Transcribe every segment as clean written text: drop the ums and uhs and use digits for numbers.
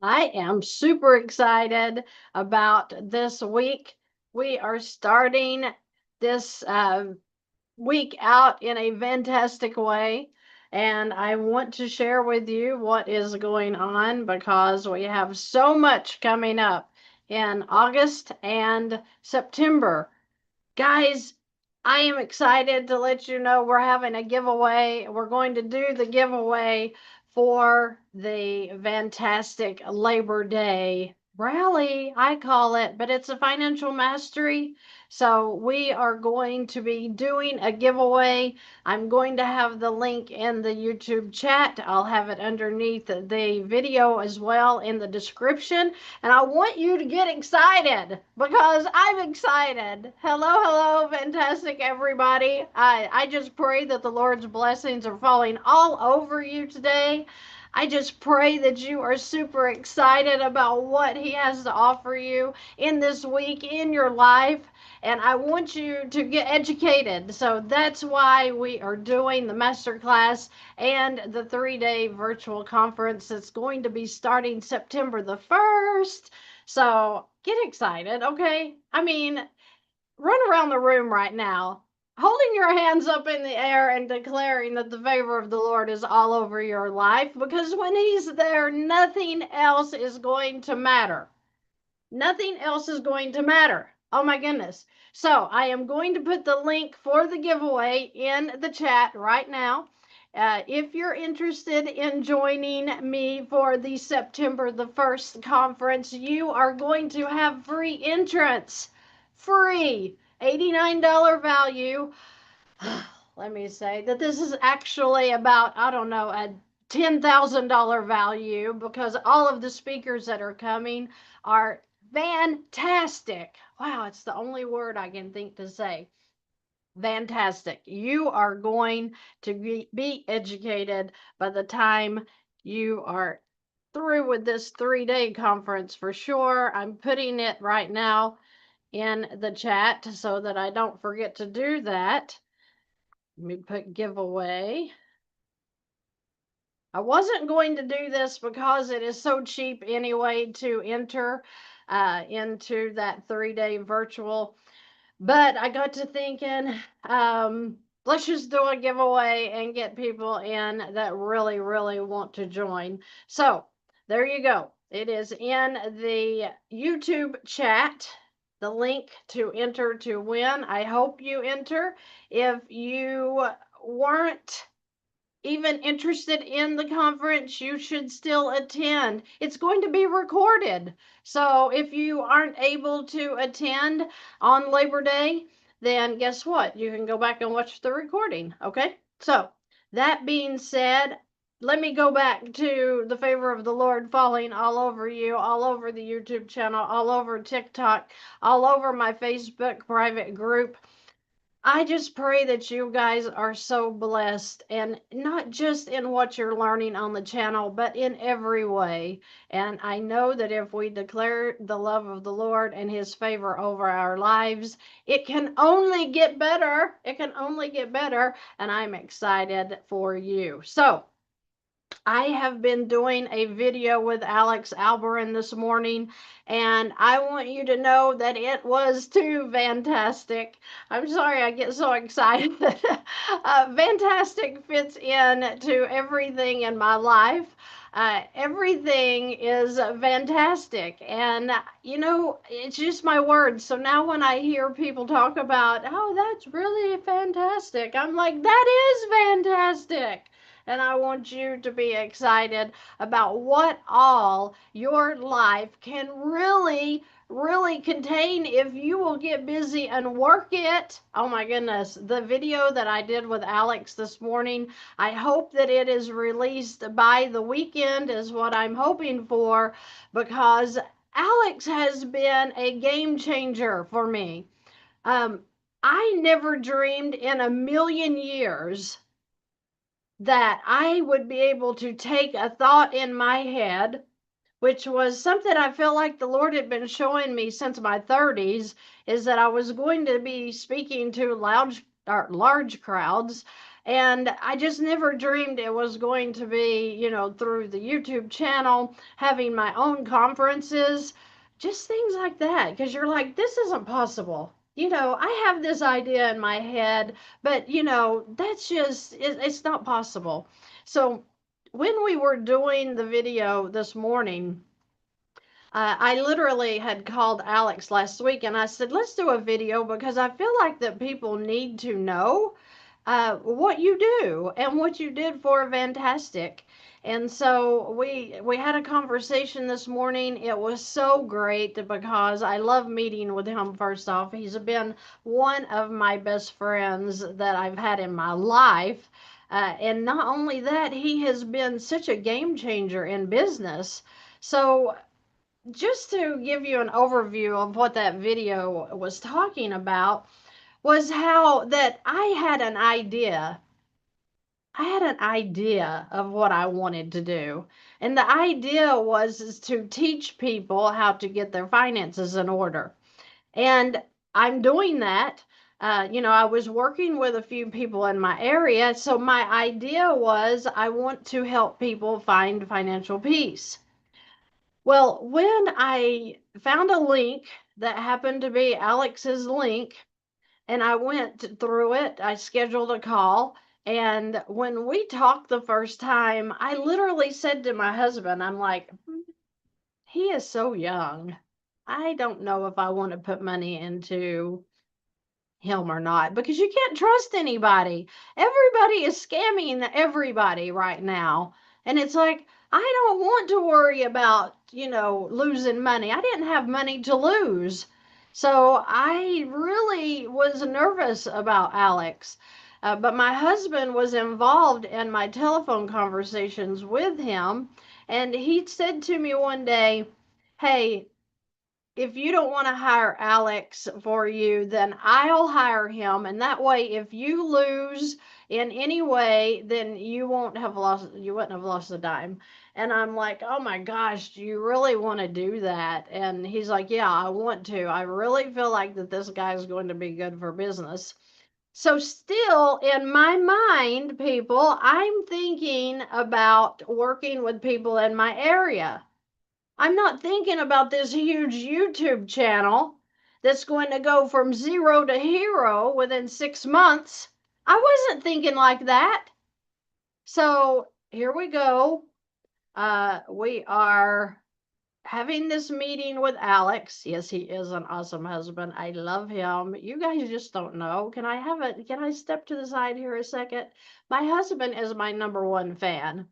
I am super excited about this week. We are starting this week out in a fantastic way. And I want to share with you what is going on because we have so much coming up in August and September. Guys, I am excited to let you know we're having a giveaway. We're going to do the giveaway for the VANNtastic Labor Day rally, I call it, but it's a financial mastery. So we are going to be doing a giveaway. I'm going to have the link in the YouTube chat. I'll have it underneath the video as well in the description. And I want you to get excited because I'm excited. Hello, fantastic everybody. I just pray that the Lord's blessings are falling all over you today. I just pray that you are super excited about what He has to offer you in this week in your life. And I want you to get educated. So that's why we are doing the masterclass and the 3-day virtual conference that's going to be starting September the 1st. So get excited, okay? I mean, run around the room right now, holding your hands up in the air and declaring that the favor of the Lord is all over your life, because when He's there, nothing else is going to matter. Nothing else is going to matter. Oh my goodness. So I am going to put the link for the giveaway in the chat right now. If you're interested in joining me for the September the 1st conference, you are going to have free entrance. Free. $89 value. Let me say that this is actually about, I don't know, a $10,000 value, because all of the speakers that are coming are fantastic. Wow, it's the only word I can think to say. Fantastic. You are going to be educated by the time you are through with this 3-day conference for sure. I'm putting it right now in the chat so that I don't forget to do that. Let me put giveaway. I wasn't going to do this because it is so cheap anyway to enter into that 3-day virtual. But I got to thinking, let's just do a giveaway and get people in that really, really want to join. So there you go. It is in the YouTube chat, the link to enter to win. I hope you enter. If you weren't even interested in the conference, you should still attend. It's going to be recorded. So if you aren't able to attend on Labor Day, then guess what? You can go back and watch the recording. Okay? So that being said, let me go back to the favor of the Lord falling all over you, all over the YouTube channel, all over TikTok, all over my Facebook private group. I just pray that you guys are so blessed, and not just in what you're learning on the channel, but in every way. And I know that if we declare the love of the Lord and His favor over our lives, it can only get better. It can only get better. And I'm excited for you. So, I have been doing a video with Alex Alberin this morning, and I want you to know that it was too fantastic. I'm sorry I get so excited. VANNtastic fits in to everything in my life. Everything is fantastic, and you know, it's just my words. So now when I hear people talk about, oh, that's really fantastic, I'm like, that is fantastic. And I want you to be excited about what all your life can really, really contain if you will get busy and work it. Oh my goodness. The video that I did with Alex this morning, I hope that it is released by the weekend, is what I'm hoping for, because Alex has been a game changer for me. I never dreamed in a million years that I would be able to take a thought in my head, which was something I feel like the Lord had been showing me since my 30s, is that I was going to be speaking to large crowds, And I just never dreamed it was going to be, through the YouTube channel, having my own conferences, just things like that. Because you're like, this isn't possible. I have this idea in my head, but, that's just, it's not possible. So when we were doing the video this morning, I literally had called Alex last week and I said, let's do a video because I feel like that people need to know what you do and what you did for VANNtastic. And so we had a conversation this morning. It was so great because I love meeting with him. First off, he's been one of my best friends that I've had in my life. And not only that, he has been such a game changer in business. So just to give you an overview of what that video was talking about was how that I had an idea of what I wanted to do. And the idea was is to teach people how to get their finances in order. And I'm doing that. I was working with a few people in my area. So my idea was I want to help people find financial peace. Well, when I found a link that happened to be Alex's link, and I went through it, I scheduled a call. And when we talked the first time, I literally said to my husband, I'm like, he is so young. I don't know if I want to put money into him or not because you can't trust anybody. Everybody is scamming everybody right now. And it's like, I don't want to worry about, losing money. I didn't have money to lose. So I really was nervous about Alex. But my husband was involved in my telephone conversations with him. And he said to me one day, hey, if you don't want to hire Alex for you, then I'll hire him. And that way, if you lose in any way, then you wouldn't have lost a dime. And I'm like, oh my gosh, do you really want to do that? And he's like, yeah, I want to. I really feel like that this guy is going to be good for business. So, still in my mind, people, I'm thinking about working with people in my area. I'm not thinking about this huge YouTube channel that's going to go from zero to hero within 6 months. I wasn't thinking like that. So here we go. We are having this meeting with Alex. Yes, he is an awesome husband. I love him. You guys just don't know. Can I step to the side here a second? My husband is my number one fan.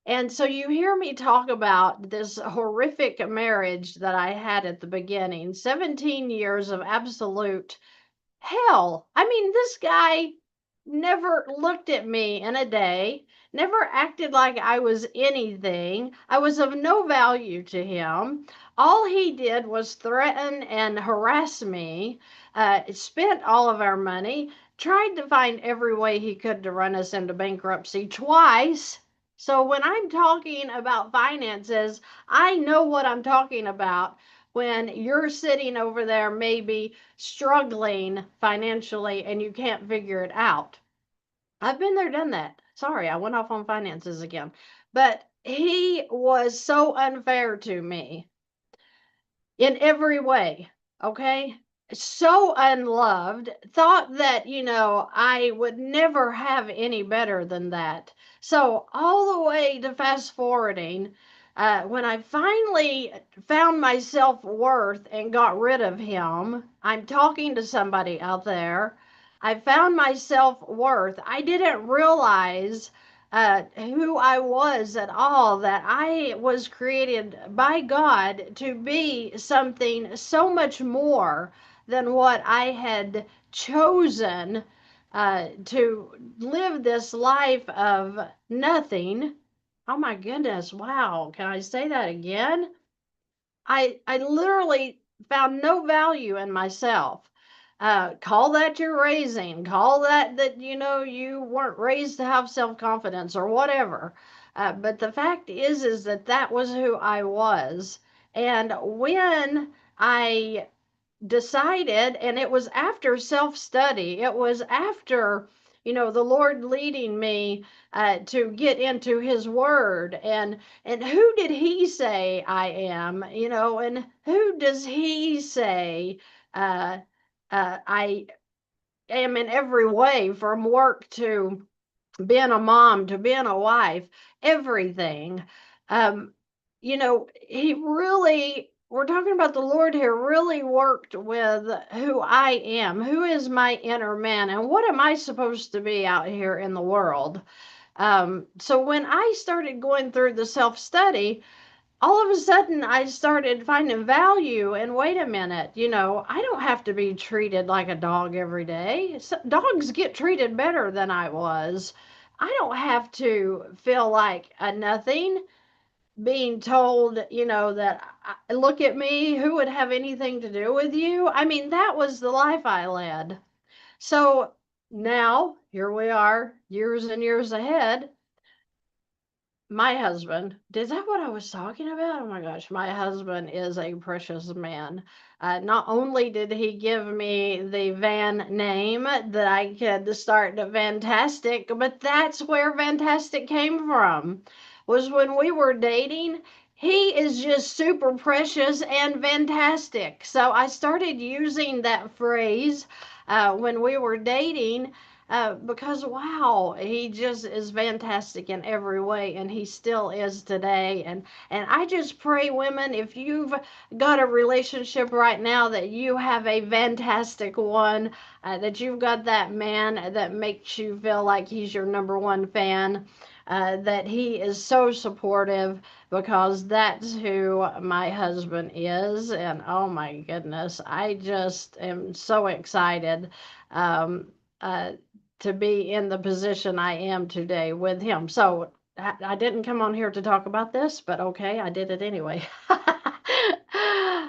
And so you hear me talk about this horrific marriage that I had at the beginning, 17 years of absolute hell. I mean, this guy never looked at me in a day, never acted like I was anything. I was of no value to him. All he did was threaten and harass me, spent all of our money, tried to find every way he could to run us into bankruptcy twice. So when I'm talking about finances, I know what I'm talking about when you're sitting over there maybe struggling financially and you can't figure it out. I've been there, done that. Sorry, I went off on finances again. But he was so unfair to me in every way. Okay. So unloved, thought that, I would never have any better than that. So, all the way to fast forwarding, when I finally found my self worth and got rid of him, I'm talking to somebody out there. I found my self worth. I didn't realize who I was at all, that I was created by God to be something so much more than what I had chosen to live this life of nothing. Oh my goodness, wow. Can I say that again? I literally found no value in myself. Call that your raising, call that you weren't raised to have self-confidence or whatever. But the fact is that that was who I was. And when I decided, and it was after self-study, it was after the Lord leading me to get into his word, and who did he say I am, and who does he say I am in every way, from work to being a mom to being a wife, everything. Um, he really, we're talking about the Lord here, really worked with who I am, who is my inner man, and what am I supposed to be out here in the world. So when I started going through the self study, all of a sudden I started finding value. And wait a minute, I don't have to be treated like a dog every day. Dogs get treated better than I was. I don't have to feel like a nothing, being told, that look at me, who would have anything to do with you? I mean, that was the life I led. So now here we are, years and years ahead. My husband, is that what I was talking about? Oh my gosh, my husband is a precious man. Not only did he give me the Van name that I could start VANNtastic, but that's where VANNtastic came from. Was when we were dating. He is just super precious and fantastic. So I started using that phrase when we were dating, because wow, he just is fantastic in every way, and he still is today. And I just pray, women, if you've got a relationship right now, that you have a fantastic one, that you've got that man that makes you feel like he's your number one fan, that he is so supportive, because that's who my husband is. And oh my goodness, I just am so excited. Um, uh, to be in the position I am today with him. So I didn't come on here to talk about this, but okay, I did it anyway.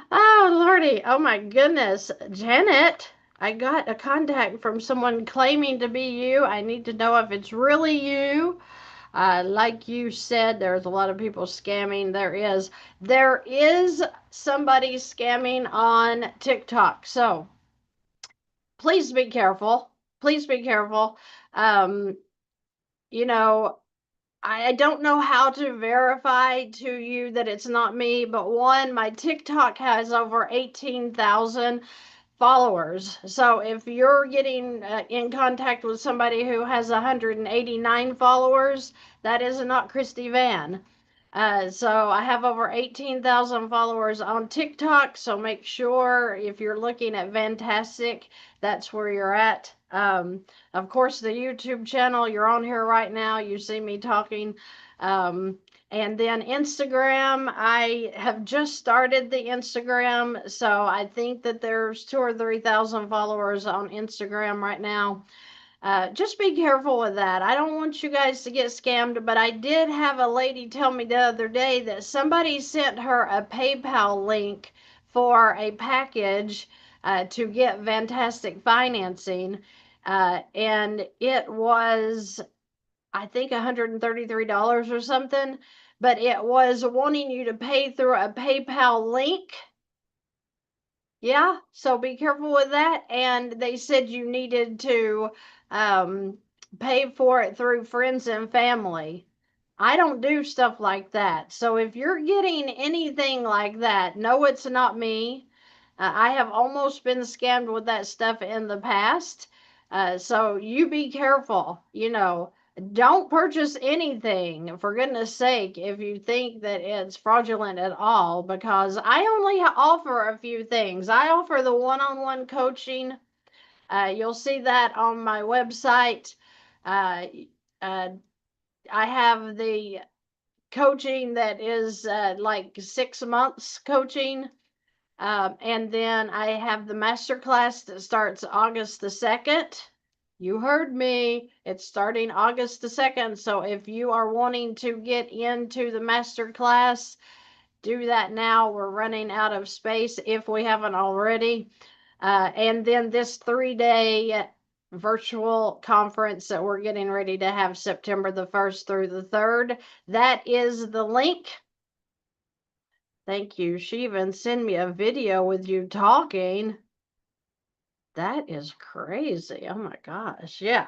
Oh, Lordy. Oh, my goodness. Janet, I got a contact from someone claiming to be you. I need to know if it's really you. Like you said, there's a lot of people scamming. There is somebody scamming on TikTok. So please be careful. Please be careful. Um, you know, I don't know how to verify to you that it's not me, but one, my TikTok has over 18,000 followers. So if you're getting in contact with somebody who has 189 followers, that is not Christy VANN. So I have over 18,000 followers on TikTok. So make sure if you're looking at VANNtastic, that's where you're at. Of course, the YouTube channel, you're on here right now. You see me talking. And then Instagram, I have just started the Instagram. So I think that there's 2,000 or 3,000 followers on Instagram right now. Just be careful with that. I don't want you guys to get scammed, but I did have a lady tell me the other day that somebody sent her a PayPal link for a package to get VANNtastic financing. And it was, I think, $133 or something, but it was wanting you to pay through a PayPal link. Yeah, so be careful with that. And they said you needed to um, pay for it through friends and family. I don't do stuff like that. So if you're getting anything like that, no, it's not me. I have almost been scammed with that stuff in the past. So you be careful. Don't purchase anything, for goodness sake, if you think that it's fraudulent at all, because I only offer a few things. I offer the one-on-one coaching. You'll see that on my website. Uh, uh, I have the coaching that is like 6 months coaching. And then I have the master class that starts August the 2nd. You heard me. It's starting August the 2nd. So if you are wanting to get into the master class, do that now. We're running out of space if we haven't already. And then this 3-day virtual conference that we're getting ready to have September the 1st through the 3rd. That is the link. Thank you. She even sent me a video with you talking. That is crazy. Oh my gosh. Yeah.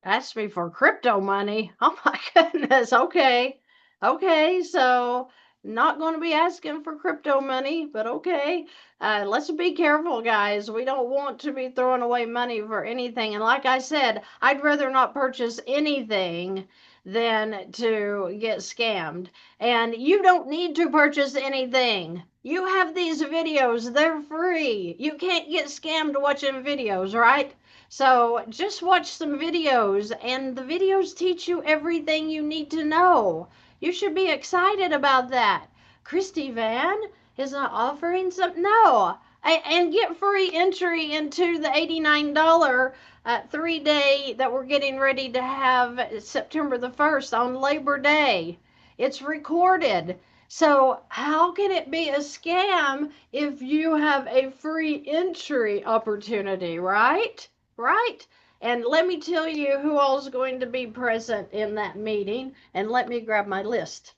Asked me for crypto money. Oh my goodness. Okay. Okay. So not going to be asking for crypto money, but okay. Let's be careful, guys. We don't want to be throwing away money for anything. And like I said, I'd rather not purchase anything than to get scammed. And you don't need to purchase anything. You have these videos, they're free. You can't get scammed watching videos, right? So just watch some videos, and the videos teach you everything you need to know. You should be excited about that. Christy VANN is not offering some, no. And get free entry into the $89 3-day that we're getting ready to have September the 1st on Labor Day. It's recorded. So, how can it be a scam if you have a free entry opportunity, right? Right? And let me tell you who all's going to be present in that meeting. And let me grab my list.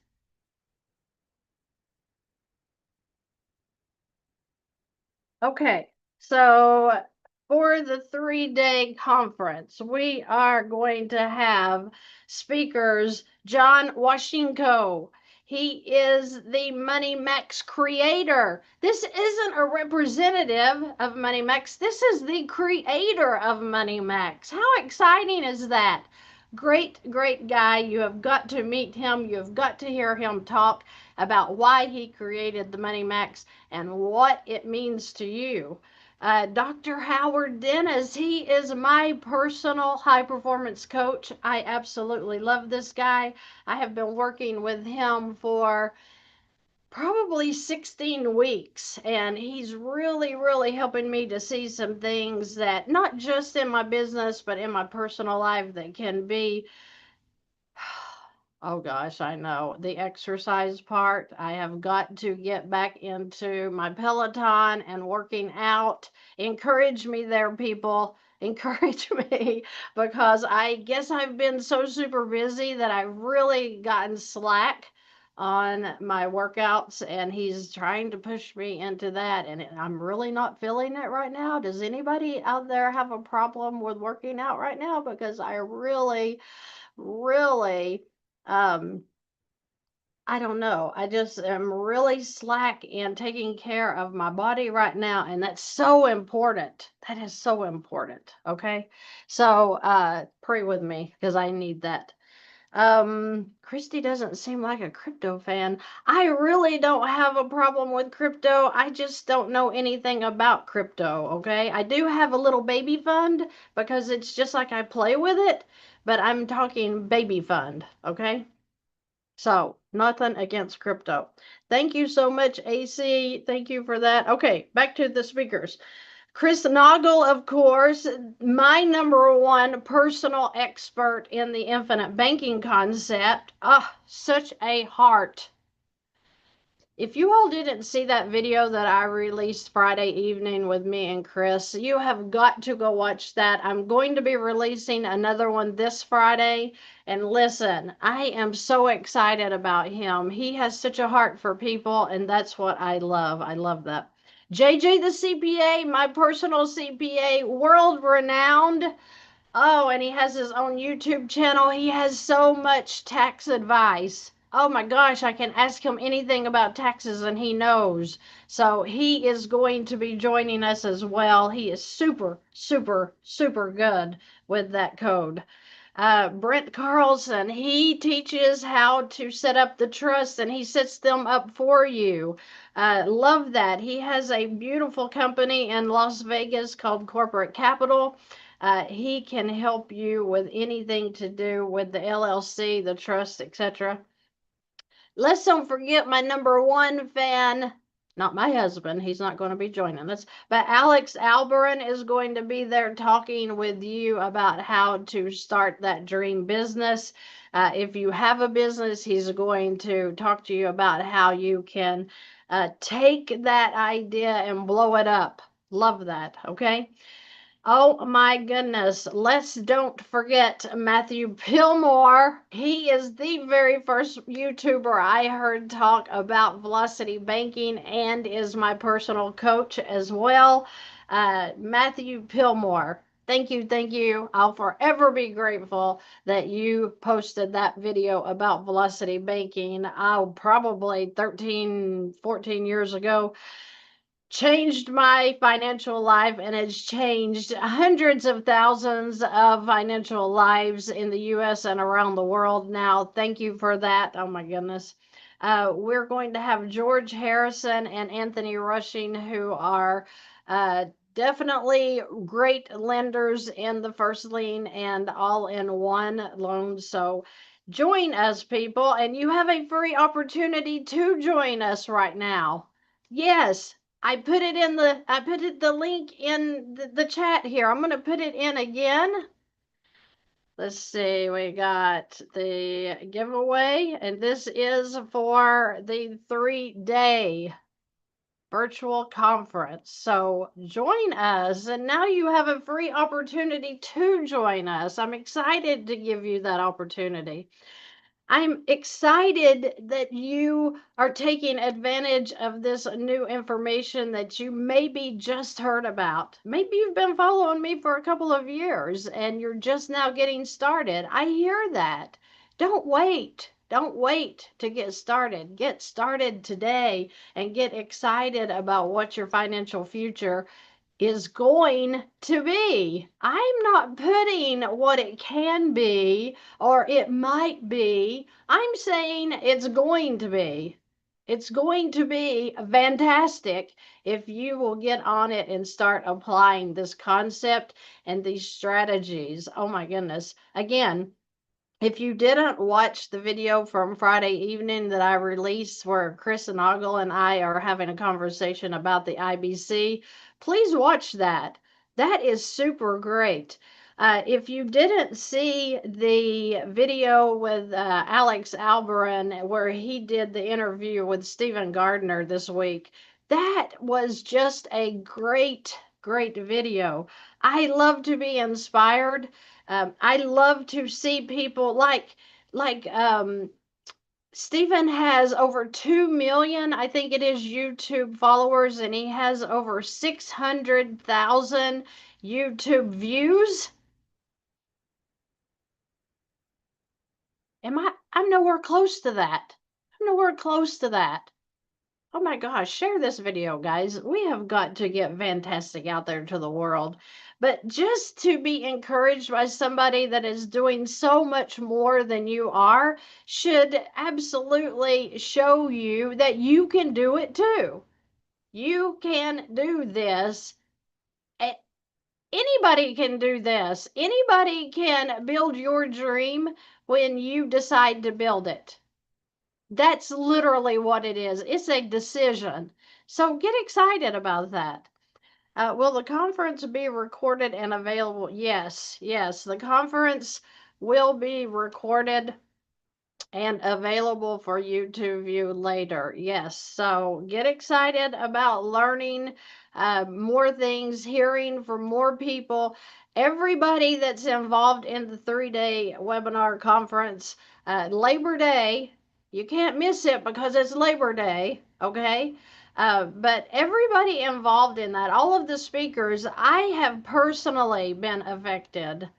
Okay, so for the 3-day conference, we are going to have speakers John Washington. He is the Money Max creator. This isn't a representative of Money Max. This is the creator of Money Max. How exciting is that? Great, great guy. You have got to meet him. You have got to hear him talk about why he created the Money Max and what it means to you. Dr. Howard Dennis, he is my personal high performance coach. I absolutely love this guy. I have been working with him for probably 16 weeks, and he's really, really helping me to see some things that not just in my business, but in my personal life that can be. Oh gosh, I know. The exercise part, I have got to get back into my Peloton and working out. Encourage me there, people. Encourage me because I guess I've been so super busy that I've really gotten slack on my workouts, and he's trying to push me into that, and I'm really not feeling it right now. Does anybody out there have a problem with working out right now? Because I really, really um, I don't know. I just am really slack in taking care of my body right now, and that's so important. That is so important. Okay. So pray with me because I need that. Christy doesn't seem like a crypto fan. I really don't have a problem with crypto. I just don't know anything about crypto, okay? I do have a little baby fund because it's just like I play with it, but I'm talking baby fund, okay? So, nothing against crypto. Thank you so much, AC. Thank you for that. Okay, back to the speakers. Chris Noggle, of course, my number one personal expert in the infinite banking concept. Ah, such a heart. If you all didn't see that video that I released Friday evening with me and Chris, you have got to go watch that. I'm going to be releasing another one this Friday. And listen, I am so excited about him. He has such a heart for people, and that's what I love. I love that. JJ the CPA, my personal CPA, world renowned. Oh, and he has his own YouTube channel. He has so much tax advice. Oh my gosh, I can ask him anything about taxes and he knows. So he is going to be joining us as well. He is super, super, super good with that code. Brent Carlson, he teaches how to set up the trusts and he sets them up for you. Love that. He has a beautiful company in Las Vegas called Corporate Capital. He can help you with anything to do with the LLC, the trust, etc. Let's don't forget my number one fan, not my husband, he's not going to be joining us, but Alex Alberin is going to be there talking with you about how to start that dream business. If you have a business, he's going to talk to you about how you can take that idea and blow it up. Love that, okay? Oh my goodness. Let's don't forget Matthew Pillmore. He is the very first YouTuber I heard talk about velocity banking and is my personal coach as well. Matthew Pillmore. Thank you, thank you. I'll forever be grateful that you posted that video about velocity banking. Probably 13, 14 years ago, changed my financial life, and it's changed hundreds of thousands of financial lives in the US and around the world now. Thank you for that. Oh my goodness. We're going to have George Harrison and Anthony Rushing, who are definitely great lenders in the first lien and all in one loan. So join us, people, and you have a free opportunity to join us right now. Yes, I put the link in the chat here. I'm going to put it in again. Let's see, we got the giveaway, and this is for the 3-day virtual conference. So join us, and now you have a free opportunity to join us. I'm excited to give you that opportunity. I'm excited that you are taking advantage of this new information that you maybe just heard about. Maybe you've been following me for a couple of years and you're just now getting started. I hear that. Don't wait. Don't wait to get started. Get started today and get excited about what your financial future is going to be. I'm not putting what it can be or it might be. I'm saying it's going to be. It's going to be fantastic if you will get on it and start applying this concept and these strategies. Oh my goodness. Again, if you didn't watch the video from Friday evening that I released where Chris and Ogle and I are having a conversation about the IBC, please watch that. That is super great. If you didn't see the video with Alex Alberin where he did the interview with Stephen Gardner this week, that was just a great, great video. I love to be inspired. I love to see people like Stephen has over 2 million, I think it is, YouTube followers, and he has over 600,000 YouTube views. I'm nowhere close to that. I'm nowhere close to that. Oh my gosh, share this video, guys. We have got to get VANNtastic out there to the world. But just to be encouraged by somebody that is doing so much more than you are should absolutely show you that you can do it too. You can do this. Anybody can do this. Anybody can build your dream when you decide to build it. That's literally what it is. It's a decision. So get excited about that. Will the conference be recorded and available? Yes, yes. The conference will be recorded and available for you to view later. Yes, so get excited about learning more things, hearing from more people. Everybody that's involved in the 3-day webinar conference, Labor Day, you can't miss it because it's Labor Day, okay? But everybody involved in that, all of the speakers, I have personally been affected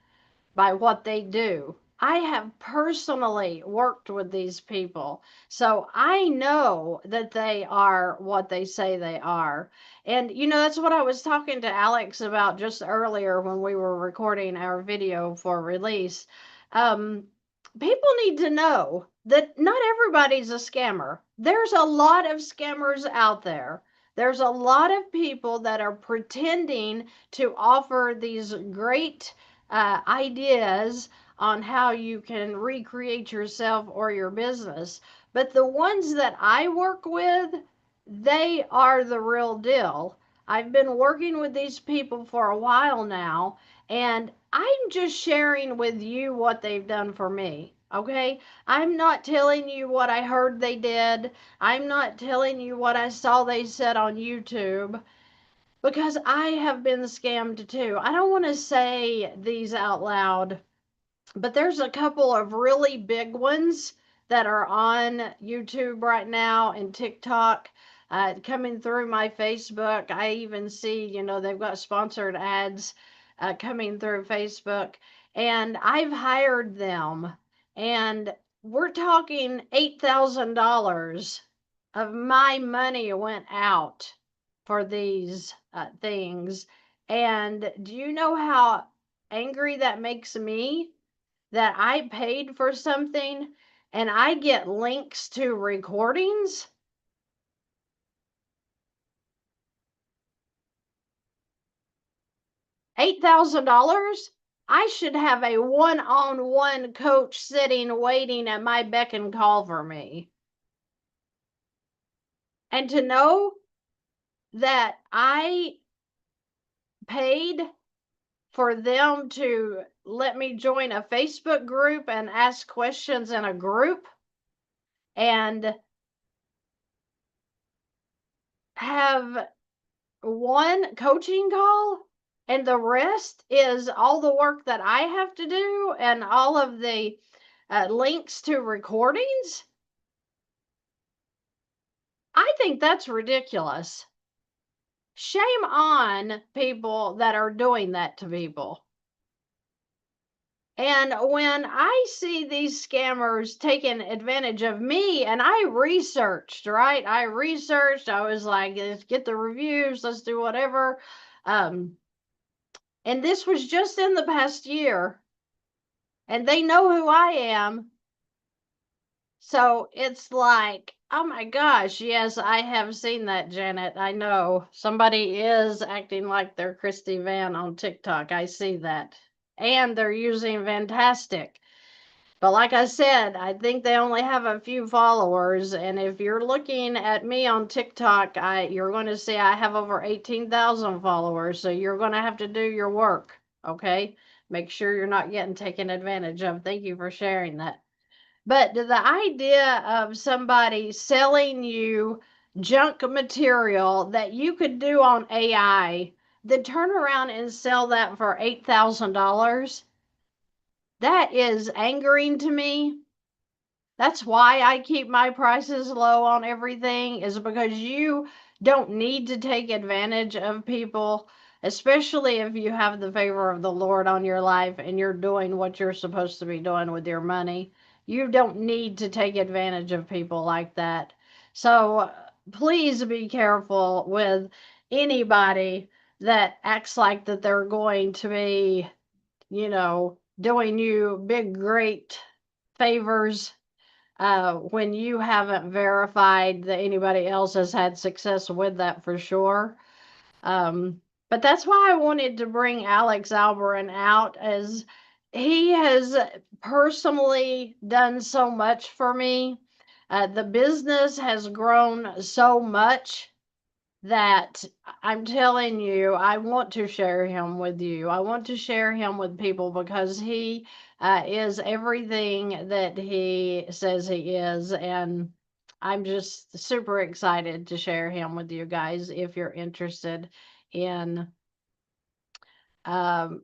by what they do. I have personally worked with these people, so I know that they are what they say they are. And that's what I was talking to Alex about just earlier when we were recording our video for release. People need to know that not everybody's a scammer. There's a lot of scammers out there. There's a lot of people that are pretending to offer these great ideas on how you can recreate yourself or your business. But the ones that I work with, they are the real deal. I've been working with these people for a while now, and I'm just sharing with you what they've done for me. Okay? I'm not telling you what I heard they did. I'm not telling you what I saw they said on YouTube, because I have been scammed too. I don't want to say these out loud, but there's a couple of really big ones that are on YouTube right now and TikTok, coming through my Facebook. I even see, they've got sponsored ads. coming through Facebook, and I've hired them, and we're talking $8,000 of my money went out for these things. And do you know how angry that makes me? That I paid for something and I get links to recordings? $8,000? I should have a one-on-one coach sitting waiting at my beck and call for me. And to know that I paid for them to let me join a Facebook group and ask questions in a group and have one coaching call, and the rest is all the work that I have to do and all of the links to recordings. I think that's ridiculous. Shame on people that are doing that to people. And when I see these scammers taking advantage of me, and I researched, right? I was like, let's get the reviews, let's do whatever. And this was just in the past year, and they know who I am. So it's like, oh my gosh, yes, I have seen that, Janet. I know somebody is acting like they're Christy VANN on TikTok. I see that. And they're using VANNtastic. But like I said, I think they only have a few followers. And if you're looking at me on TikTok, you're going to see I have over 18,000 followers. So you're going to have to do your work. Okay. Make sure you're not getting taken advantage of. Thank you for sharing that. But the idea of somebody selling you junk material that you could do on AI, then turn around and sell that for $8,000, that is angering to me. That's why I keep my prices low on everything, is because you don't need to take advantage of people, especially if you have the favor of the Lord on your life and you're doing what you're supposed to be doing with your money. You don't need to take advantage of people like that. So please be careful with anybody that acts like that they're going to be, doing you big, great favors when you haven't verified that anybody else has had success with that for sure. But that's why I wanted to bring Alex Alberin out, as he has personally done so much for me. The business has grown so much that I'm telling you, I want to share him with you. I want to share him with people because he is everything that he says he is. And I'm just super excited to share him with you guys if you're interested in, um,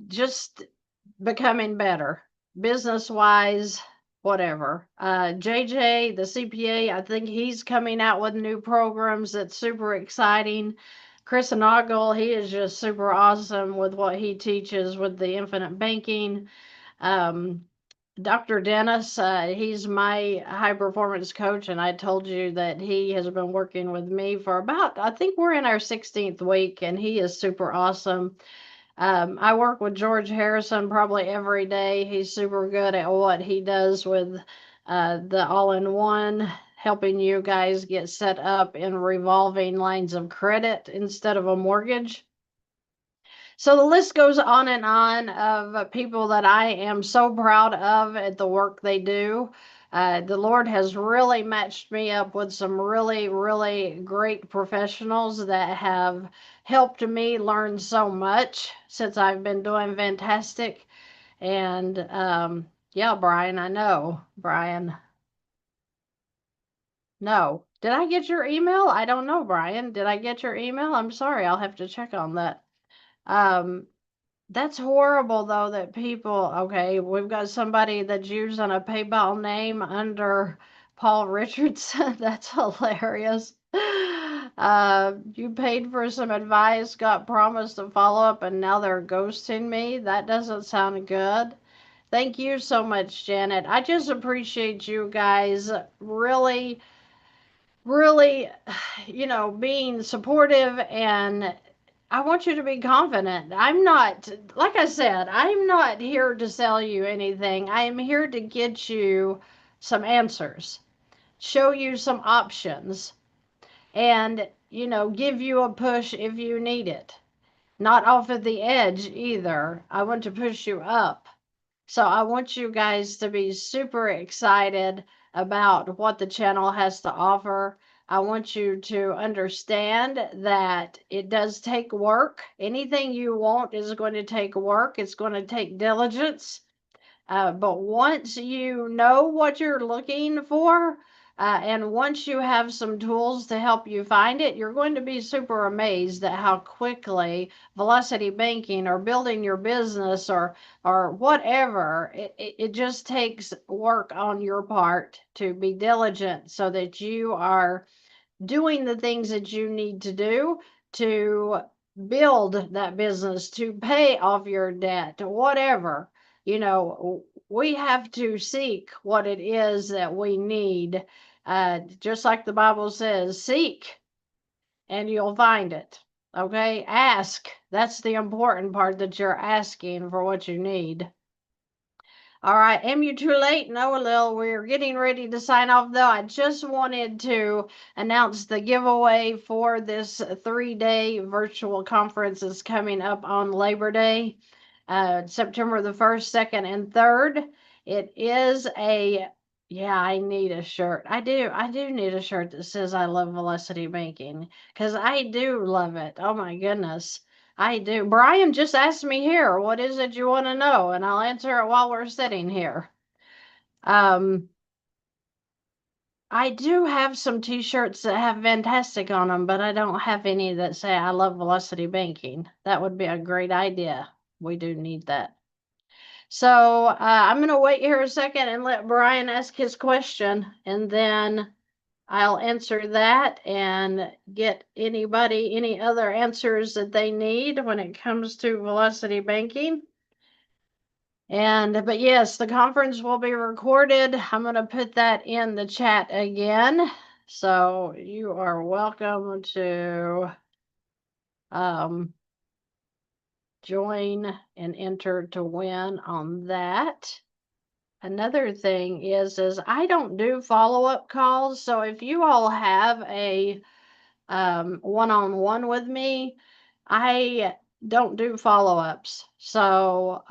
just becoming better, business wise, whatever. JJ, the CPA, I think he's coming out with new programs that's super exciting. Chris Nagle, he is just super awesome with what he teaches with the infinite banking. Um, Dr. Dennis, he's my high performance coach, and I told you that he has been working with me for about, I think we're in our 16th week, and he is super awesome. I work with George Harrison probably every day. He's super good at what he does with the all-in-one, helping you guys get set up in revolving lines of credit instead of a mortgage. So the list goes on and on of people that I am so proud of at the work they do. The Lord has really matched me up with some really, really great professionals that have helped me learn so much since I've been doing VANNtastic. And yeah, Brian, I know. Brian, no. Did I get your email? I don't know, Brian. Did I get your email? I'm sorry. I'll have to check on that. Um, That's horrible, though, that people, okay, we've got somebody that's using a PayPal name under Paul Richardson. That's hilarious. You paid for some advice, got promised a follow up, and now they're ghosting me. That doesn't sound good. Thank you so much, Janet. I just appreciate you guys really, really, being supportive, and I want you to be confident. I'm not, like I said, I'm not here to sell you anything. I am here to get you some answers, show you some options, and, give you a push if you need it. Not off at the edge either. I want to push you up. So I want you guys to be super excited about what the channel has to offer. I want you to understand that it does take work. Anything you want is going to take work. It's going to take diligence. But once you know what you're looking for, and once you have some tools to help you find it, you're going to be super amazed at how quickly velocity banking or building your business or whatever, it just takes work on your part to be diligent so that you are doing the things that you need to do to build that business, to pay off your debt, whatever. We have to seek what it is that we need. Just like the Bible says, seek and you'll find it. Okay? Ask. That's the important part, that you're asking for what you need. All right, am you too late? No, Lil. We're getting ready to sign off, though. I just wanted to announce the giveaway for this 3-day virtual conference is coming up on Labor Day, September the 1st, 2nd, and 3rd. It is I need a shirt. I do need a shirt that says I love Velocity Banking, because I do love it. Oh my goodness. I do. Brian just asked me here, what is it you want to know? And I'll answer it while we're sitting here. I do have some t-shirts that have VANNtastic on them, but I don't have any that say I love Velocity Banking. That would be a great idea. We do need that. So I'm going to wait here a second and let Brian ask his question, and then I'll answer that and get anybody any other answers that they need when it comes to velocity banking. But yes, the conference will be recorded. I'm going to put that in the chat again. So you are welcome to join and enter to win on that. Another thing is I don't do follow-up calls. So if you all have a one-on-one with me, I don't do follow-ups. So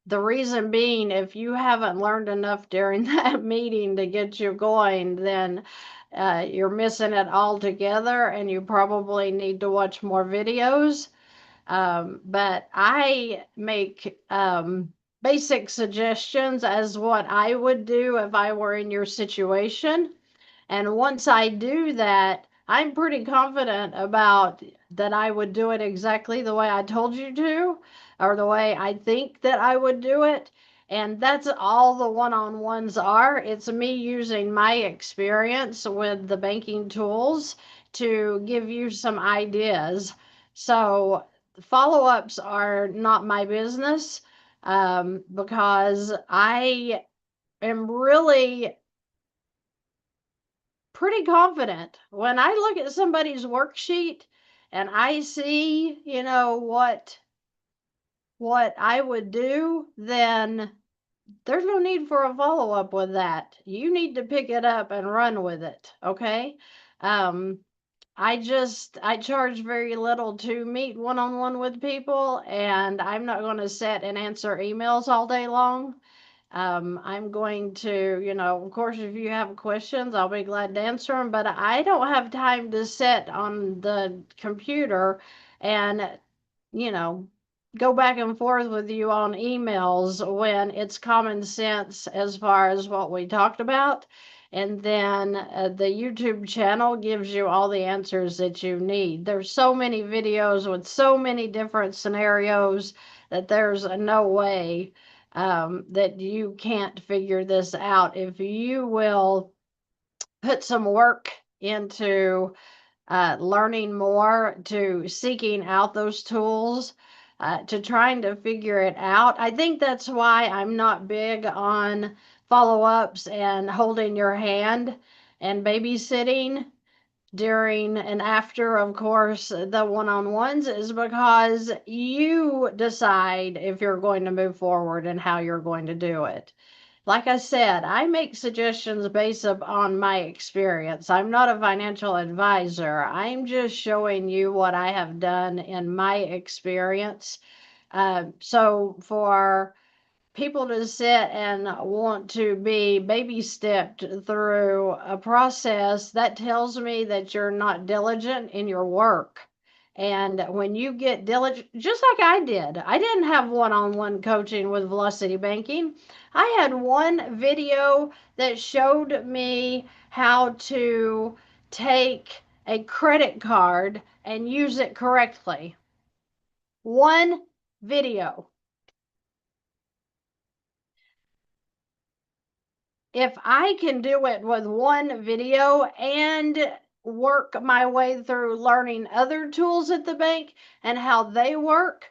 the reason being, if you haven't learned enough during that meeting to get you going, then you're missing it altogether, and you probably need to watch more videos. But I make basic suggestions as what I would do if I were in your situation. And once I do that, I'm pretty confident about that I would do it exactly the way I told you to, or the way I think that I would do it. And that's all the one-on-ones are. It's me using my experience with the banking tools to give you some ideas. So follow-ups are not my business, because I am really pretty confident when I look at somebody's worksheet and I see, what I would do, then there's no need for a follow-up with that. You need to pick it up and run with it, okay? I charge very little to meet one-on-one with people, and I'm not going to sit and answer emails all day long. I'm going to, of course, if you have questions, I'll be glad to answer them, but I don't have time to sit on the computer and, you know, go back and forth with you on emails when it's common sense as far as what we talked about. And then the YouTube channel gives you all the answers that you need. There's so many videos with so many different scenarios that there's no way that you can't figure this out if you will put some work into learning more, to seeking out those tools, to trying to figure it out. I think that's why I'm not big on follow ups and holding your hand and babysitting during and after, of course, the one on ones, is because you decide if you're going to move forward and how you're going to do it. Like I said, I make suggestions based upon my experience. I'm not a financial advisor. I'm just showing you what I have done in my experience. So for people to sit and want to be baby stepped through a process, that tells me that you're not diligent in your work. And when you get diligent, just like I did, I didn't have one on one coaching with Velocity Banking. I had one video that showed me how to take a credit card and use it correctly. One video. If I can do it with one video and work my way through learning other tools at the bank and how they work,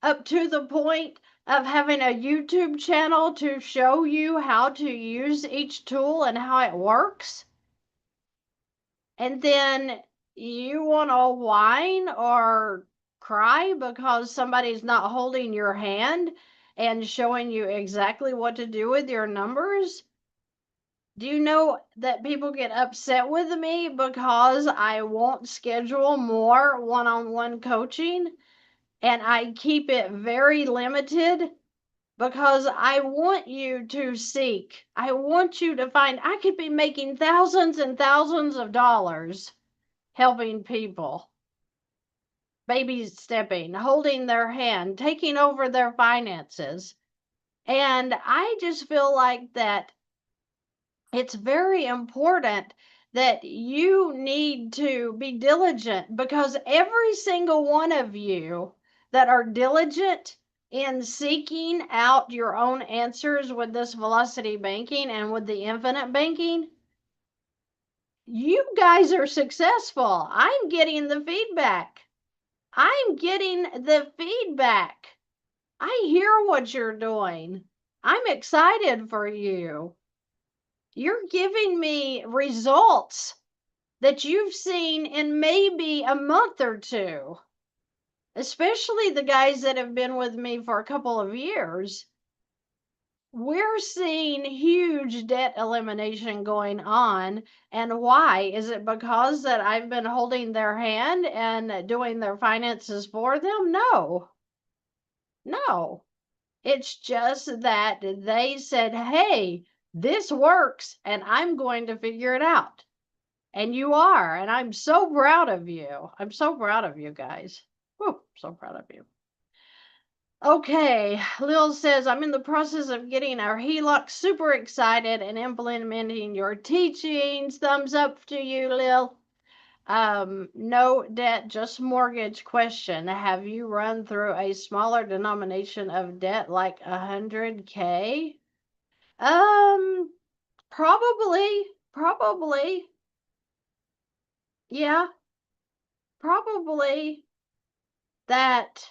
up to the point of having a YouTube channel to show you how to use each tool and how it works, and then you want to whine or cry because somebody's not holding your hand and showing you exactly what to do with your numbers. Do you know that people get upset with me because I won't schedule more one on one coaching and I keep it very limited? Because I want you to seek, I want you to find, I could be making thousands and thousands of dollars helping people, baby stepping, holding their hand, taking over their finances. And I just feel like that it's very important that you need to be diligent, because every single one of you that are diligent in seeking out your own answers with this velocity banking and with the infinite banking, you guys are successful. I'm getting the feedback. I'm getting the feedback. I hear what you're doing. I'm excited for you. You're giving me results that you've seen in maybe a month or two, especially the guys that have been with me for a couple of years. We're seeing huge debt elimination going on. And why? Is it because that I've been holding their hand and doing their finances for them? No, no. It's just that they said, hey, this works and I'm going to figure it out. And you are. And I'm so proud of you. I'm so proud of you guys. Whew, so proud of you. Okay, Lil says, I'm in the process of getting our HELOC, super excited and implementing your teachings. Thumbs up to you, Lil. No debt, just mortgage. Question: have you run through a smaller denomination of debt like 100K? Probably. Yeah, probably that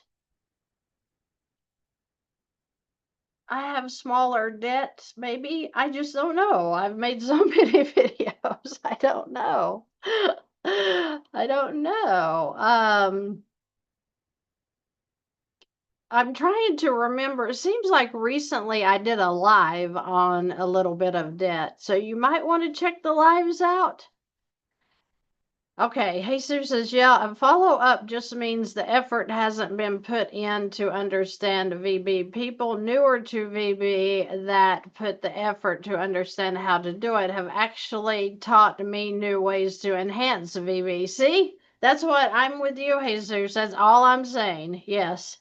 I have smaller debts, maybe. I just don't know. I've made so many videos. I don't know. I don't know. I'm trying to remember. It seems like recently I did a live on a little bit of debt. So you might want to check the lives out. Okay, Jesus says, yeah, a follow up just means the effort hasn't been put in to understand VB. People newer to VB that put the effort to understand how to do it have actually taught me new ways to enhance VB. See, that's what I'm with you, Jesus. That's all I'm saying. Yes.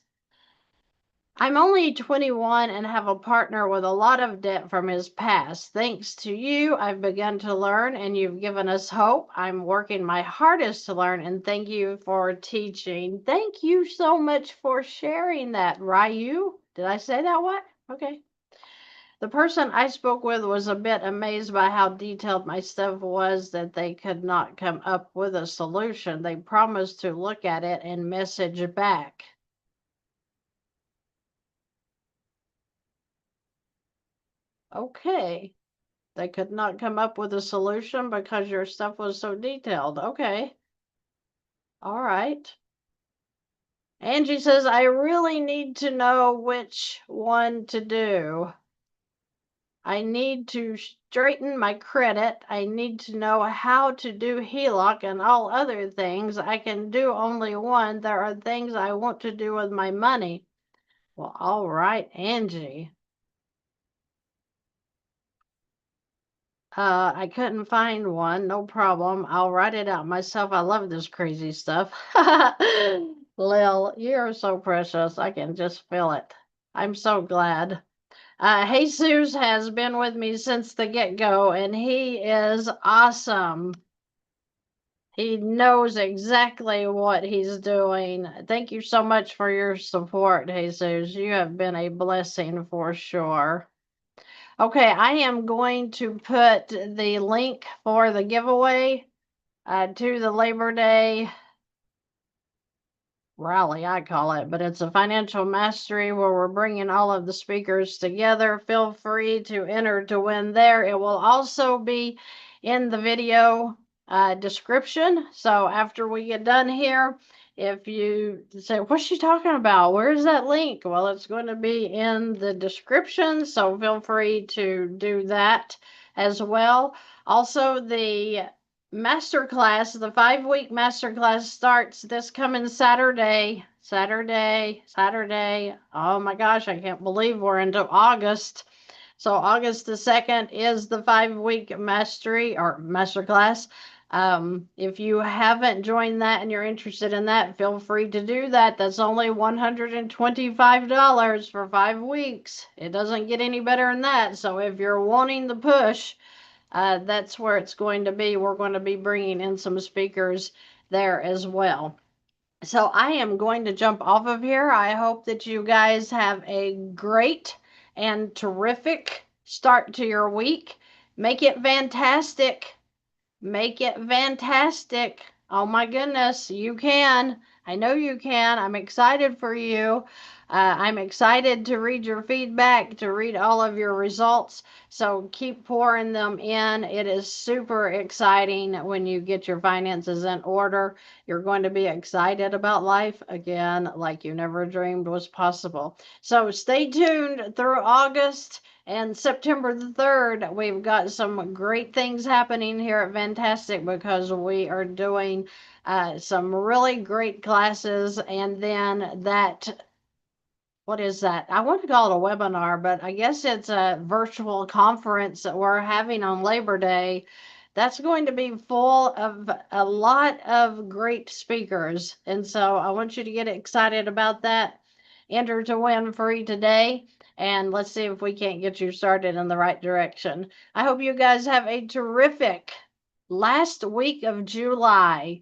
I'm only 21 and have a partner with a lot of debt from his past. Thanks to you, I've begun to learn and you've given us hope. I'm working my hardest to learn and thank you for teaching. Thank you so much for sharing that, Ryu. Did I say that what? Okay. The person I spoke with was a bit amazed by how detailed my stuff was that they could not come up with a solution. They promised to look at it and message back. Okay. They could not come up with a solution because your stuff was so detailed. Okay. All right. Angie says, I really need to know which one to do. I need to straighten my credit. I need to know how to do HELOC and all other things. I can do only one. There are things I want to do with my money. Well, all right, Angie. I couldn't find one. No problem. I'll write it out myself. I love this crazy stuff. Lil, you're so precious. I can just feel it. I'm so glad. Jesus has been with me since the get-go, and he is awesome. He knows exactly what he's doing. Thank you so much for your support, Jesus. You have been a blessing for sure. Okay, I am going to put the link for the giveaway to the Labor Day rally, I call it, but it's a financial mastery where we're bringing all of the speakers together. Feel free to enter to win there. It will also be in the video description. So after we get done here, if you say, what's she talking about? Where's that link? Well, it's going to be in the description. So feel free to do that as well. Also, the masterclass, the 5-week masterclass starts this coming Saturday. Oh my gosh, I can't believe we're into August. So August the 2nd is the 5-week mastery or masterclass. If you haven't joined that and you're interested in that, feel free to do that. That's only $125 for 5 weeks. It doesn't get any better than that. So if you're wanting the push, that's where it's going to be. We're going to be bringing in some speakers there as well. So I am going to jump off of here. I hope that you guys have a great and terrific start to your week. Make it fantastic. Make it fantastic. Oh my goodness, you can. I know you can. I'm excited for you. I'm excited to read your feedback, to read all of your results. So keep pouring them in. It is super exciting when you get your finances in order. You're going to be excited about life again, like you never dreamed was possible. So stay tuned through August. And September the 3rd, we've got some great things happening here at VANNtastic because we are doing some really great classes. And then that, what is that? I want to call it a webinar, but I guess it's a virtual conference that we're having on Labor Day. That's going to be full of a lot of great speakers. And so I want you to get excited about that. Enter to win free today. And let's see if we can't get you started in the right direction. I hope you guys have a terrific last week of July.